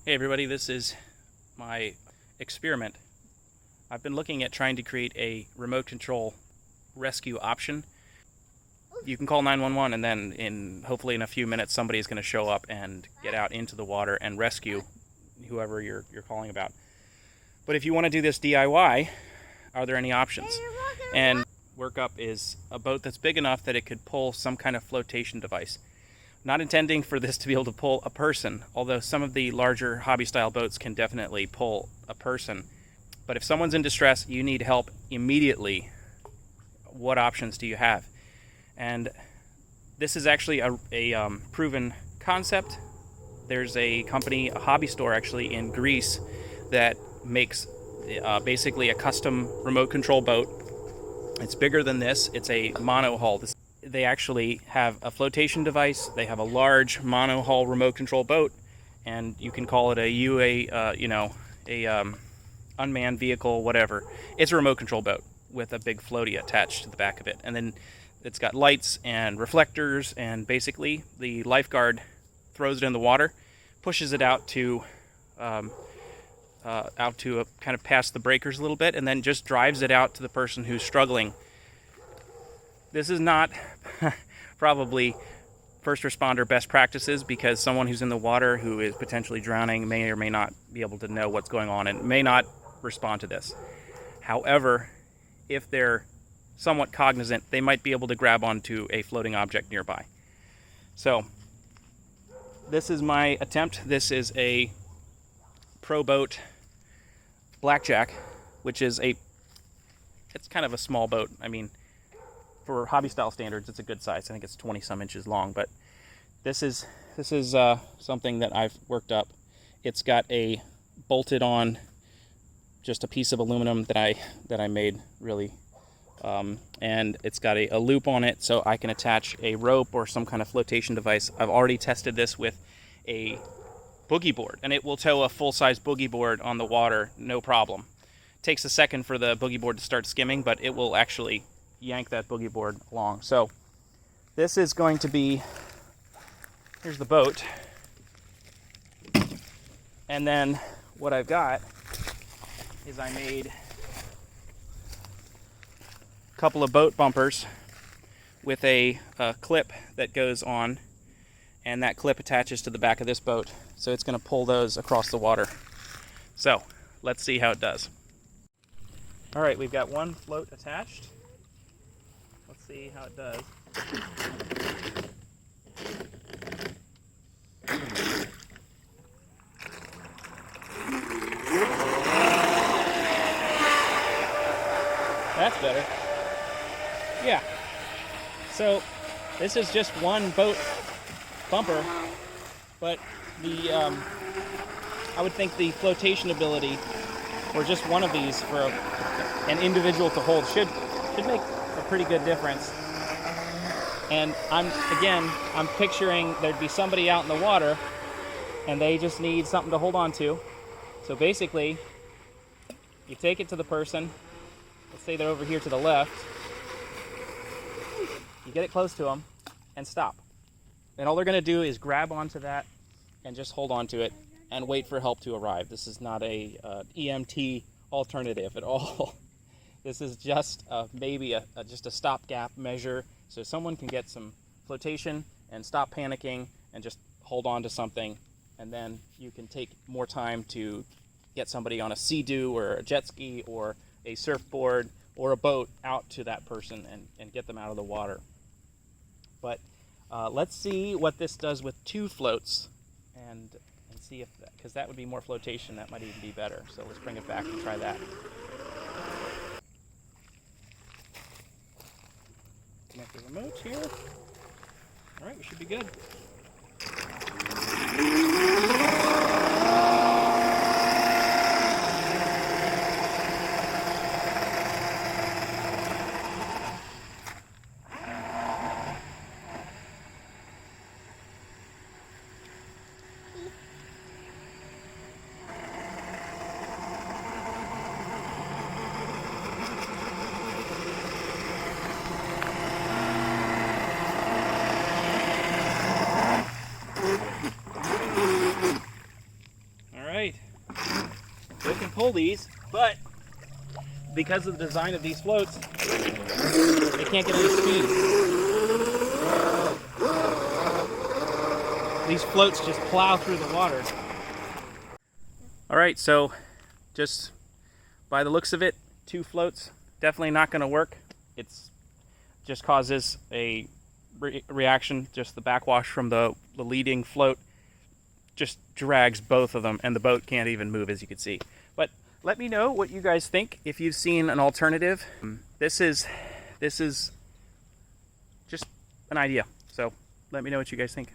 Hey everybody, this is my experiment. I've been looking at trying to create a remote control rescue option. You can call 911 and then hopefully in a few minutes somebody is going to show up and get out into the water and rescue whoever you're calling about. But if you want to do this DIY, are there any options? And workup is a boat that's big enough that it could pull some kind of flotation device. Not intending for this to be able to pull a person, although some of the larger hobby-style boats can definitely pull a person. But if someone's in distress, you need help immediately. What options do you have? And this is actually a proven concept. There's a company, a hobby store actually in Greece, that makes basically a custom remote control boat. It's bigger than this. It's a monohull. They actually have a flotation device. They have a large monohull remote control boat, and you can call it a unmanned vehicle, whatever. It's a remote control boat with a big floaty attached to the back of it, and then it's got lights and reflectors, and basically the lifeguard throws it in the water, pushes it out to kind of past the breakers a little bit, and then just drives it out to the person who's struggling. This is not probably first responder best practices, because someone who's in the water who is potentially drowning may or may not be able to know what's going on and may not respond to this. However, if they're somewhat cognizant, they might be able to grab onto a floating object nearby. So this is my attempt. This is a Proboat Blackjack, which is it's kind of a small boat. I mean, for hobby style standards, it's a good size. I think it's 20 some inches long, but this is something that I've worked up. It's got a bolted on, just a piece of aluminum that I made, really, and it's got a loop on it so I can attach a rope or some kind of flotation device. I've already tested this with a boogie board, and it will tow a full-size boogie board on the water, no problem. It takes a second for the boogie board to start skimming, but it will actually yank that boogie board along. So this is going to be, here's the boat, and then what I've got is I made a couple of boat bumpers with a clip that goes on, and that clip attaches to the back of this boat, so it's going to pull those across the water. So let's see how it does. All right, we've got one float attached. Let's see how it does. That's better. Yeah. So this is just one boat bumper, but I would think the flotation ability for just one of these for an individual to hold should make a pretty good difference. And I'm picturing there'd be somebody out in the water and they just need something to hold on to. So basically, you take it to the person. Let's say they're over here to the left. You get it close to them and stop. And all they're going to do is grab onto that and just hold on to it and wait for help to arrive. This is not a EMT alternative at all. This is just maybe just a stopgap measure, so someone can get some flotation and stop panicking and just hold on to something, and then you can take more time to get somebody on a Sea-Doo or a jet ski or a surfboard or a boat out to that person and get them out of the water. But let's see what this does with two floats and see if because that would be more flotation. That might even be better. So let's bring it back and try that. Connect the remote here. All right, we should be good. pull these, but because of the design of these floats, they can't get any speed. These floats just plow through the water. All right, so just by the looks of it, 2 floats, definitely not going to work. It's just causes a reaction, just the backwash from the leading float just drags both of them, and the boat can't even move, as you can see. But let me know what you guys think, if you've seen an alternative. This is just an idea, so let me know what you guys think.